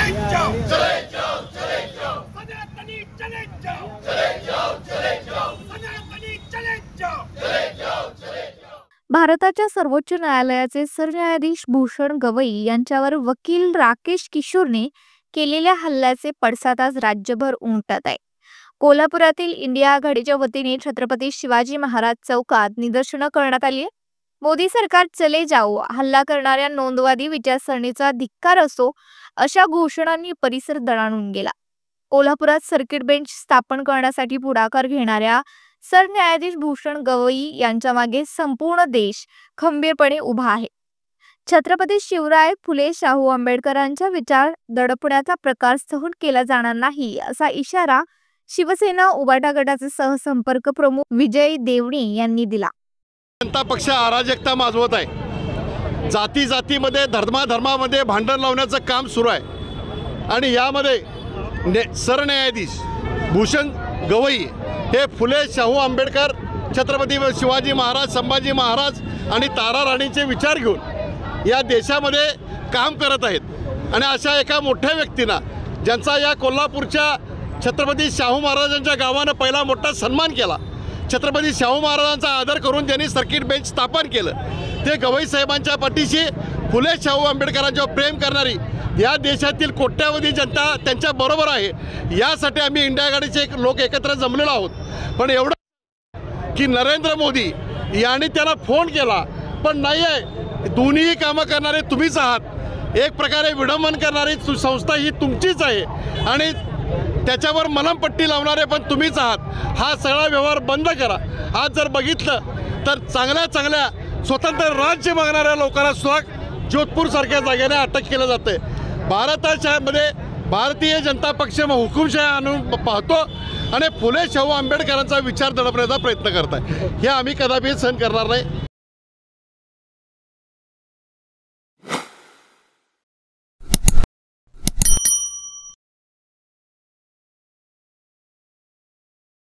चले जाओ, चले जाओ, चले जाओ, सनातनी चले जाओ, चले जाओ, चले जाओ, सनातनी चले जाओ, चले जाओ, चले जाओ। भारताच्या सर्वोच्च न्यायालयाचे सरन्यायाधीश भूषण गवई यांच्यावर वकील राकेश किशोरने केलेल्या हल्ल्याचे पडसाद आज राज्यभर उमटत आहे। कोल्हापुरातील इंडिया आघाडीच्या वतीने छत्रपती शिवाजी महाराज चौकात निदर्शनं करण्यात आली आहे। मोदी सरकार चले जाओ, हल्ला करणाऱ्या नोंदवादी विचारसरणीचा धिक्कार असो, अशा घोषणांनी परिसर दणाणून गेला। कोल्हापुरात सर्किट बेंच स्थापन करण्यासाठी पुढाकार घेणाऱ्या सरन्यायाधीश भूषण गवई यांच्या मागे संपूर्ण देश खंबीरपणे उभा आहे। छत्रपती शिवराय फुले शाहू आंबेडकरांच्या विचार दडपण्याचा प्रकार सहन केला जाणार नाही, असा इशारा शिवसेना उबाटा गटाचे सहसंपर्क प्रमुख विजय देवणी यांनी दिला। जनता पक्ष अराजकता माजवत आहे। जाती जातीमध्ये धर्माधर्मामध्ये भांडण लावण्याचं काम सुरू आहे आणि यामध्ये सरन्यायाधीश भूषण गवई हे फुले शाहू आंबेडकर छत्रपती शिवाजी महाराज संभाजी महाराज आणि तारा राणीचे विचार घेऊन या देशामध्ये काम करत आहेत। आणि अशा एका मोठ्या व्यक्तींना ज्यांचा या कोल्हापूरच्या छत्रपती शाहू महाराजांच्या गावानं पहिला मोठा सन्मान केला, छत्रपती शाहू महाराजांचा आदर करून त्यांनी सर्किट बेंच स्थापन केलं, ते गवई साहेबांच्या पाठीशी फुले शाहू आंबेडकरांच्यावर प्रेम करणारी या देशातील कोट्यावधी जनता त्यांच्या बरोबर आहे। यासाठी आम्ही इंडिया आघाडीचे लोक एकत्र जमलेलो आहोत। पण एवढं की नरेंद्र मोदी यांनी त्यांना फोन केला पण नाही आहे, दोन्ही कामं करणारे तुम्हीच आहात, एक प्रकारे विडंबन करणारी संस्था ही तुमचीच आहे आणि त्याच्यावर मलमपट्टी लावणारे पण तुम्हीच आहात। हा सगळा व्यवहार बंद करा। आज जर बघितलं तर चांगल्या चांगल्या स्वतंत्र राज्य मागणाऱ्या लोकांना सुद्धा जोधपूरसारख्या जागेने अटक केलं जाते। भारतामध्ये भारतीय जनता पक्ष हुकुमशाही आणून पाहतो आणि फुले शाहू आंबेडकरांचा विचार दडपण्याचा प्रयत्न करत आहे। हे आम्ही कदापि सहन करणार नाही।